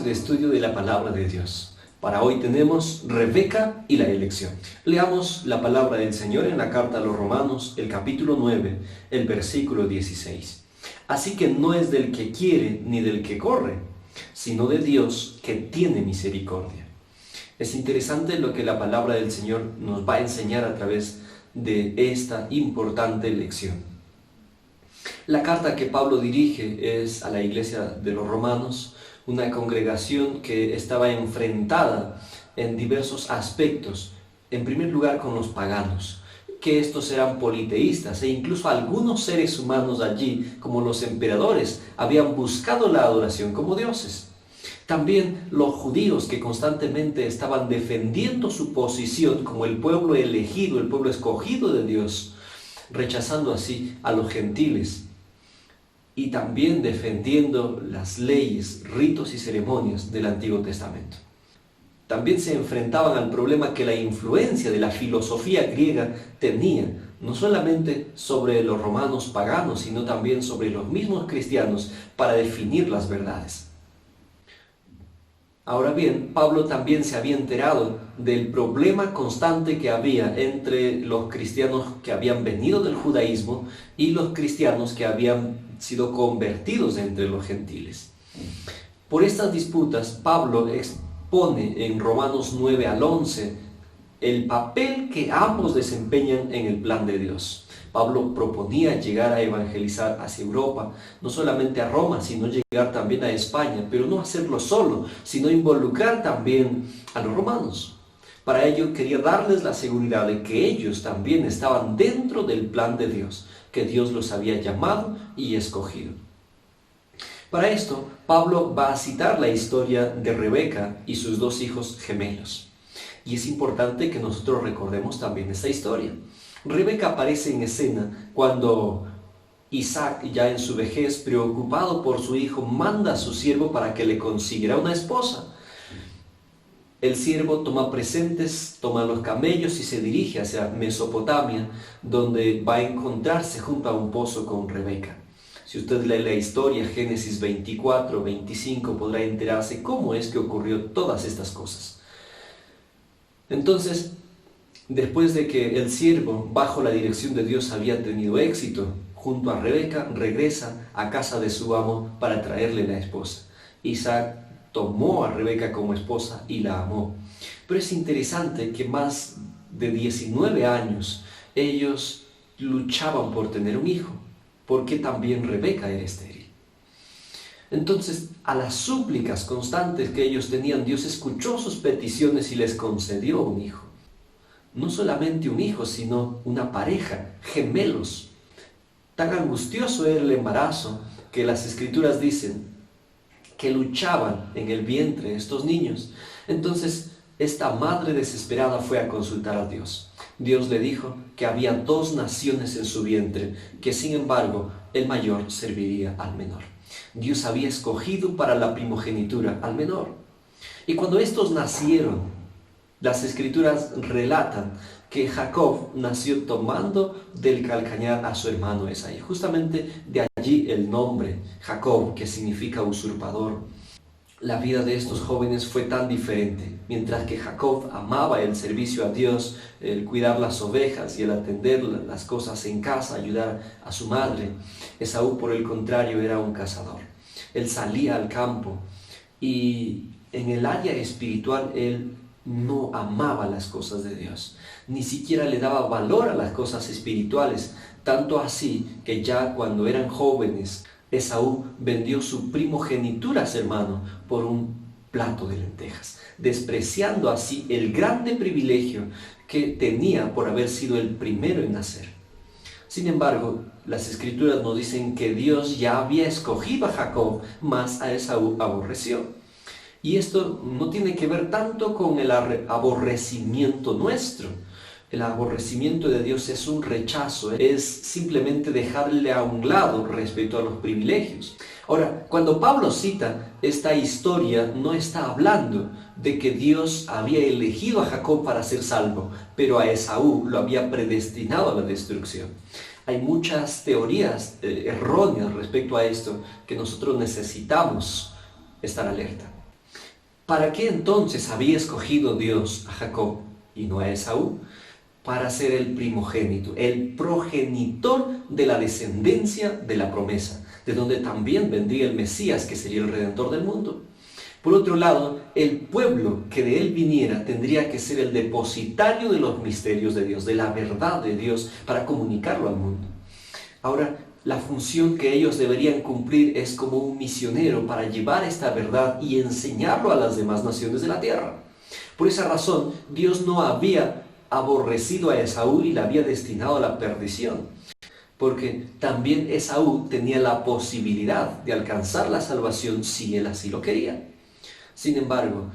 de estudio de la palabra de Dios. Para hoy tenemos Rebeca y la elección. Leamos la palabra del Señor en la carta a los Romanos, el capítulo 9, el versículo 16. Así que no es del que quiere ni del que corre, sino de Dios que tiene misericordia. Es interesante lo que la palabra del Señor nos va a enseñar a través de esta importante lección. La carta que Pablo dirige es a la iglesia de los romanos, una congregación que estaba enfrentada en diversos aspectos. En primer lugar con los paganos, que estos eran politeístas e incluso algunos seres humanos allí, como los emperadores, habían buscado la adoración como dioses. También los judíos que constantemente estaban defendiendo su posición como el pueblo elegido, el pueblo escogido de Dios, rechazando así a los gentiles y también defendiendo las leyes, ritos y ceremonias del Antiguo Testamento. También se enfrentaban al problema que la influencia de la filosofía griega tenía, no solamente sobre los romanos paganos, sino también sobre los mismos cristianos para definir las verdades. Ahora bien, Pablo también se había enterado del problema constante que había entre los cristianos que habían venido del judaísmo y los cristianos que habían sido convertidos entre los gentiles. Por estas disputas, Pablo expone en Romanos 9 al 11 el papel que ambos desempeñan en el plan de Dios. Pablo proponía llegar a evangelizar hacia Europa, no solamente a Roma, sino llegar también a España, pero no hacerlo solo, sino involucrar también a los romanos. Para ello quería darles la seguridad de que ellos también estaban dentro del plan de Dios, que Dios los había llamado y escogido. Para esto, Pablo va a citar la historia de Rebeca y sus dos hijos gemelos. Y es importante que nosotros recordemos también esta historia. Rebeca aparece en escena cuando Isaac, ya en su vejez, preocupado por su hijo, manda a su siervo para que le consiguiera una esposa. El siervo toma presentes, toma los camellos y se dirige hacia Mesopotamia, donde va a encontrarse junto a un pozo con Rebeca. Si usted lee la historia, Génesis 24, 25, podrá enterarse cómo es que ocurrió todas estas cosas. Entonces, después de que el siervo, bajo la dirección de Dios, había tenido éxito junto a Rebeca, regresa a casa de su amo para traerle la esposa. Isaac tomó a Rebeca como esposa y la amó. Pero es interesante que más de 19 años ellos luchaban por tener un hijo, porque también Rebeca era estéril. Entonces, a las súplicas constantes que ellos tenían, Dios escuchó sus peticiones y les concedió un hijo. No solamente un hijo, sino una pareja, gemelos. Tan angustioso era el embarazo que las Escrituras dicen que luchaban en el vientre estos niños. Entonces, esta madre desesperada fue a consultar a Dios. Dios le dijo que había dos naciones en su vientre, que sin embargo el mayor serviría al menor. Dios había escogido para la primogenitura al menor. Y cuando estos nacieron, las Escrituras relatan que Jacob nació tomando del calcañar a su hermano Esaú. Justamente de allí el nombre Jacob, que significa usurpador. La vida de estos jóvenes fue tan diferente. Mientras que Jacob amaba el servicio a Dios, el cuidar las ovejas y el atender las cosas en casa, ayudar a su madre, Esaú, por el contrario, era un cazador. Él salía al campo y en el área espiritual él no amaba las cosas de Dios, ni siquiera le daba valor a las cosas espirituales, tanto así que ya cuando eran jóvenes, Esaú vendió su primogenitura a su hermano por un plato de lentejas, despreciando así el grande privilegio que tenía por haber sido el primero en nacer. Sin embargo, las Escrituras nos dicen que Dios ya había escogido a Jacob, mas a Esaú aborreció. Y esto no tiene que ver tanto con el aborrecimiento nuestro. El aborrecimiento de Dios es un rechazo, es simplemente dejarle a un lado respecto a los privilegios. Ahora, cuando Pablo cita esta historia, no está hablando de que Dios había elegido a Jacob para ser salvo, pero a Esaú lo había predestinado a la destrucción. Hay muchas teorías erróneas respecto a esto que nosotros necesitamos estar alerta. ¿Para qué entonces había escogido Dios a Jacob y no a Esaú? Para ser el primogénito, el progenitor de la descendencia de la promesa, de donde también vendría el Mesías, que sería el Redentor del mundo. Por otro lado, el pueblo que de él viniera tendría que ser el depositario de los misterios de Dios, de la verdad de Dios, para comunicarlo al mundo. Ahora, la función que ellos deberían cumplir es como un misionero para llevar esta verdad y enseñarlo a las demás naciones de la tierra. Por esa razón, Dios no había aborrecido a Esaú y la había destinado a la perdición, porque también Esaú tenía la posibilidad de alcanzar la salvación si él así lo quería. Sin embargo,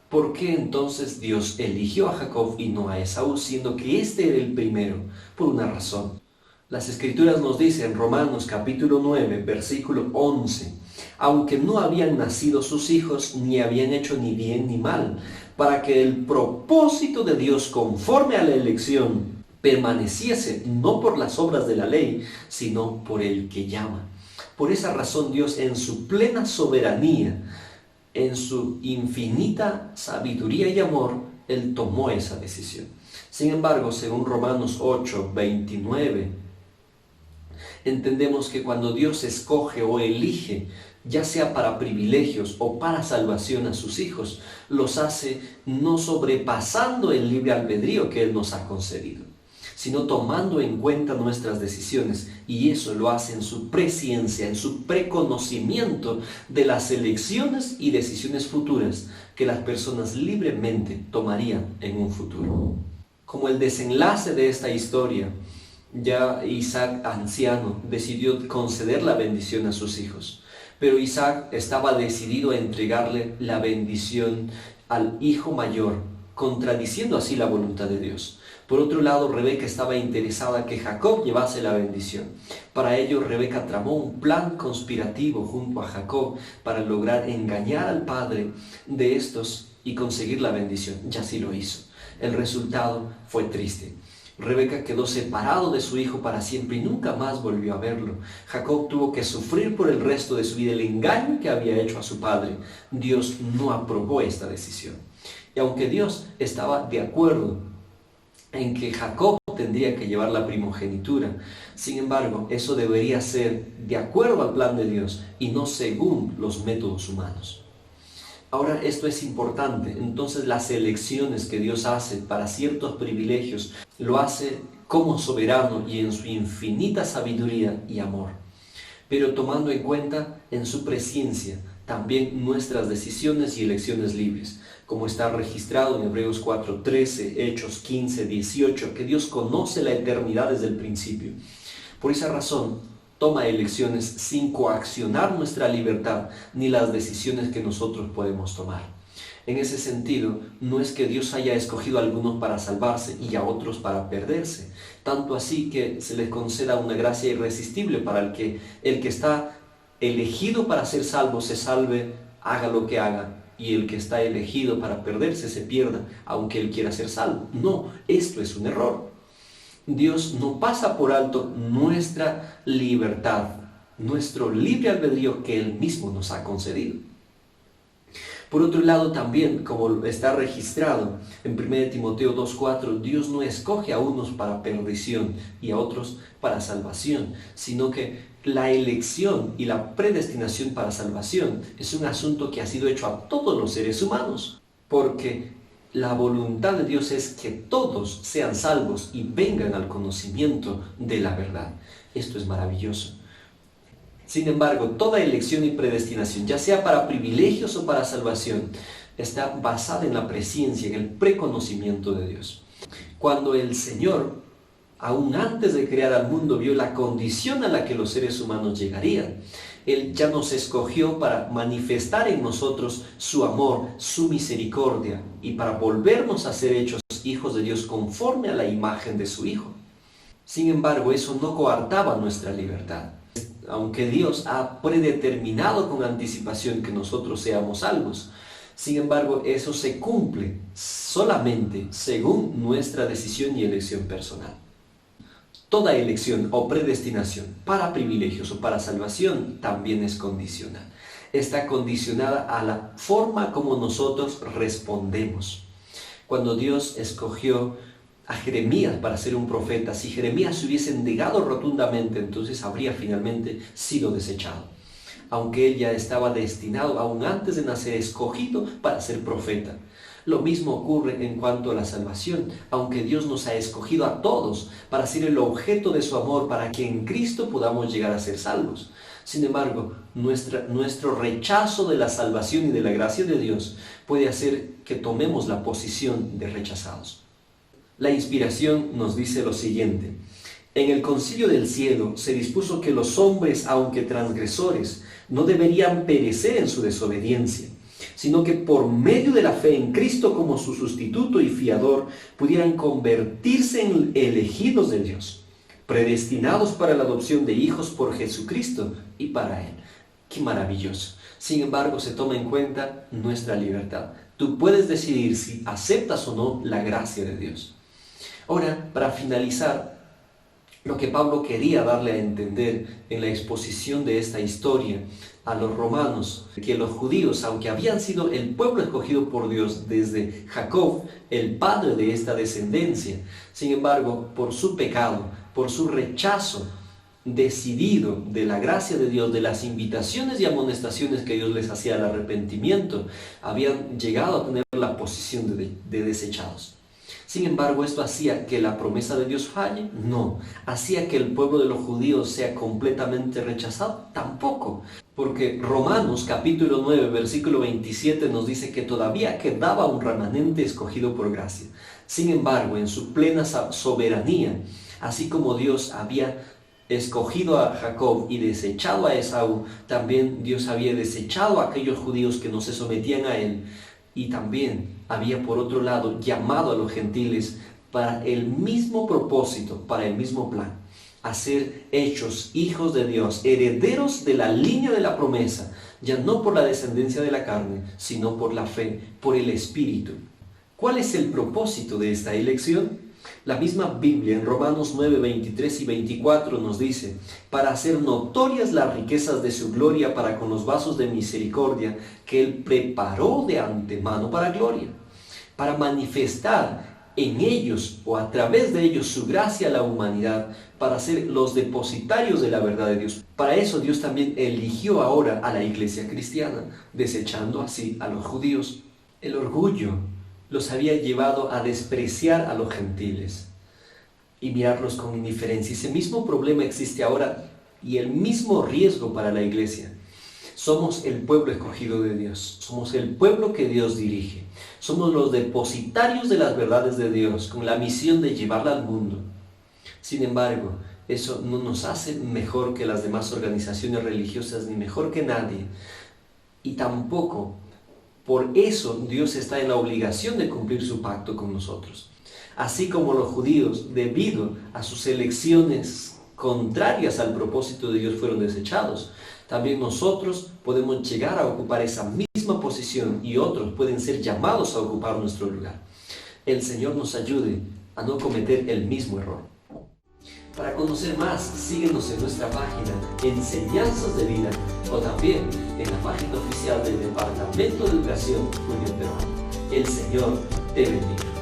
¿por qué entonces Dios eligió a Jacob y no a Esaú, siendo que este era el primero? Por una razón. Las Escrituras nos dicen en Romanos capítulo 9, versículo 11, aunque no habían nacido sus hijos, ni habían hecho ni bien ni mal, para que el propósito de Dios conforme a la elección permaneciese no por las obras de la ley, sino por el que llama. Por esa razón Dios, en su plena soberanía, en su infinita sabiduría y amor, Él tomó esa decisión. Sin embargo, según Romanos 8, 29, entendemos que cuando Dios escoge o elige, ya sea para privilegios o para salvación a sus hijos, los hace no sobrepasando el libre albedrío que Él nos ha concedido, sino tomando en cuenta nuestras decisiones, y eso lo hace en su presciencia, en su preconocimiento de las elecciones y decisiones futuras que las personas libremente tomarían en un futuro. Como el desenlace de esta historia, ya Isaac, anciano, decidió conceder la bendición a sus hijos. Pero Isaac estaba decidido a entregarle la bendición al hijo mayor, contradiciendo así la voluntad de Dios. Por otro lado, Rebeca estaba interesada que Jacob llevase la bendición. Para ello, Rebeca tramó un plan conspirativo junto a Jacob para lograr engañar al padre de estos y conseguir la bendición. Y así lo hizo. El resultado fue triste. Rebeca quedó separado de su hijo para siempre y nunca más volvió a verlo. Jacob tuvo que sufrir por el resto de su vida el engaño que había hecho a su padre. Dios no aprobó esta decisión. Y aunque Dios estaba de acuerdo en que Jacob tendría que llevar la primogenitura, sin embargo, eso debería ser de acuerdo al plan de Dios y no según los métodos humanos. Ahora, esto es importante. Entonces, las elecciones que Dios hace para ciertos privilegios, lo hace como soberano y en su infinita sabiduría y amor. Pero tomando en cuenta en su presciencia también nuestras decisiones y elecciones libres, como está registrado en Hebreos 4:13, Hechos 15:18, que Dios conoce la eternidad desde el principio. Por esa razón, toma elecciones sin coaccionar nuestra libertad ni las decisiones que nosotros podemos tomar. En ese sentido, no es que Dios haya escogido a algunos para salvarse y a otros para perderse, tanto así que se les conceda una gracia irresistible para el que está elegido para ser salvo se salve, haga lo que haga, y el que está elegido para perderse se pierda, aunque él quiera ser salvo. No, esto es un error. Dios no pasa por alto nuestra libertad, nuestro libre albedrío que Él mismo nos ha concedido. Por otro lado, también, como está registrado en 1 Timoteo 2:4, Dios no escoge a unos para perdición y a otros para salvación, sino que la elección y la predestinación para salvación es un asunto que ha sido hecho a todos los seres humanos, porque la voluntad de Dios es que todos sean salvos y vengan al conocimiento de la verdad. Esto es maravilloso. Sin embargo, toda elección y predestinación, ya sea para privilegios o para salvación, está basada en la presciencia, en el preconocimiento de Dios. Cuando el Señor, aún antes de crear al mundo, vio la condición a la que los seres humanos llegarían, Él ya nos escogió para manifestar en nosotros su amor, su misericordia y para volvernos a ser hechos hijos de Dios conforme a la imagen de su Hijo. Sin embargo, eso no coartaba nuestra libertad. Aunque Dios ha predeterminado con anticipación que nosotros seamos salvos, sin embargo, eso se cumple solamente según nuestra decisión y elección personal. Toda elección o predestinación para privilegios o para salvación también es condicional. está condicionada a la forma como nosotros respondemos. Cuando Dios escogió a Jeremías para ser un profeta, si Jeremías se hubiese negado rotundamente, entonces habría finalmente sido desechado, aunque él ya estaba destinado, aún antes de nacer, escogido para ser profeta. Lo mismo ocurre en cuanto a la salvación, aunque Dios nos ha escogido a todos para ser el objeto de su amor, para que en Cristo podamos llegar a ser salvos. Sin embargo, nuestro rechazo de la salvación y de la gracia de Dios puede hacer que tomemos la posición de rechazados. La inspiración nos dice lo siguiente: en el concilio del cielo se dispuso que los hombres, aunque transgresores, no deberían perecer en su desobediencia, sino que por medio de la fe en Cristo como su sustituto y fiador, pudieran convertirse en elegidos de Dios, predestinados para la adopción de hijos por Jesucristo y para Él. ¡Qué maravilloso! Sin embargo, se toma en cuenta nuestra libertad. Tú puedes decidir si aceptas o no la gracia de Dios. Ahora, para finalizar, lo que Pablo quería darle a entender en la exposición de esta historia a los romanos, que los judíos, aunque habían sido el pueblo escogido por Dios desde Jacob, el padre de esta descendencia, sin embargo, por su pecado, por su rechazo decidido de la gracia de Dios, de las invitaciones y amonestaciones que Dios les hacía al arrepentimiento, habían llegado a tener la posición de desechados. Sin embargo, ¿esto hacía que la promesa de Dios falle? No. ¿Hacía que el pueblo de los judíos sea completamente rechazado? Tampoco. Porque Romanos capítulo 9, versículo 27 nos dice que todavía quedaba un remanente escogido por gracia. Sin embargo, en su plena soberanía, así como Dios había escogido a Jacob y desechado a Esaú, también Dios había desechado a aquellos judíos que no se sometían a él. Y también había por otro lado llamado a los gentiles para el mismo propósito, para el mismo plan, a ser hechos hijos de Dios, herederos de la línea de la promesa, ya no por la descendencia de la carne, sino por la fe, por el Espíritu. ¿Cuál es el propósito de esta elección? La misma Biblia en Romanos 9, 23 y 24 nos dice: para hacer notorias las riquezas de su gloria para con los vasos de misericordia que Él preparó de antemano para gloria, para manifestar en ellos o a través de ellos su gracia a la humanidad, para ser los depositarios de la verdad de Dios. Para eso Dios también eligió ahora a la iglesia cristiana, desechando así a los judíos. El orgullo los había llevado a despreciar a los gentiles y mirarlos con indiferencia. Ese mismo problema existe ahora y el mismo riesgo para la iglesia. Somos el pueblo escogido de Dios, somos el pueblo que Dios dirige, somos los depositarios de las verdades de Dios con la misión de llevarla al mundo. Sin embargo, eso no nos hace mejor que las demás organizaciones religiosas ni mejor que nadie, y tampoco por eso Dios está en la obligación de cumplir su pacto con nosotros. Así como los judíos, debido a sus elecciones contrarias al propósito de Dios, fueron desechados, también nosotros podemos llegar a ocupar esa misma posición y otros pueden ser llamados a ocupar nuestro lugar. El Señor nos ayude a no cometer el mismo error. Para conocer más, síguenos en nuestra página Enseñanzas de Vida o también en la página oficial del Departamento de Educación Julio Peruano. El Señor te bendiga.